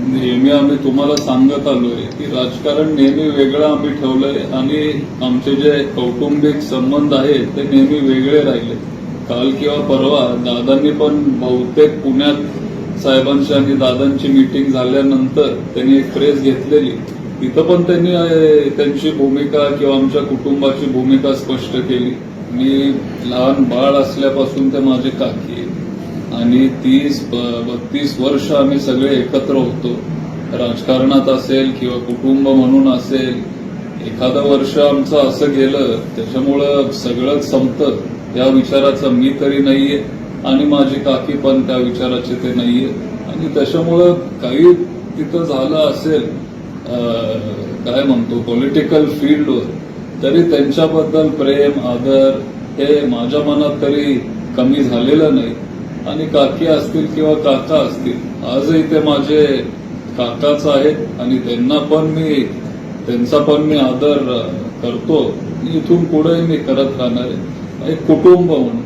नेहमी आम्ही तुम्हाला सांगत आलोय की राजकारण नेहमी वेगळं आम्ही ठेवलंय आणि आमचे जे कौटुंबिक संबंध आहेत ते नेहमी वेगळे राहिले. काल किंवा परवा दादांनी पण बहुतेक पुण्यात साहेबांची आणि दादांची मीटिंग झाल्यानंतर त्यांनी एक प्रेस घेतलेली. तिथं पण त्यांनी त्यांची भूमिका किंवा आमच्या कुटुंबाची भूमिका स्पष्ट केली. मी लहान बाळ असल्यापासून ते माझे काकी आहेत आणि 30-32 वर्ष आम्ही सगळे एकत्र होतो. राजकारणात असेल किंवा कुटुंब म्हणून असेल. एखादं वर्ष आमचं असं गेलं त्याच्यामुळं सगळंच संपतं या विचाराचा मी तरी नाहीये आणि माझी काकी पण त्या विचाराचे ते नाहीये. आणि त्याच्यामुळं काही तिथं झालं असेल काय म्हणतो पॉलिटिकल फील्डवर तरी त्यांच्याबद्दल प्रेम आदर हे माझ्या मनात तरी कमी झालेलं नाही. आणि काकी असतील किंवा काका असतील आजही ते माझे काकाच आहेत आणि त्यांचा पण मी आदर करतो. इथून पुढे मी करत राहणार आहे. एक कुटुंब म्हणून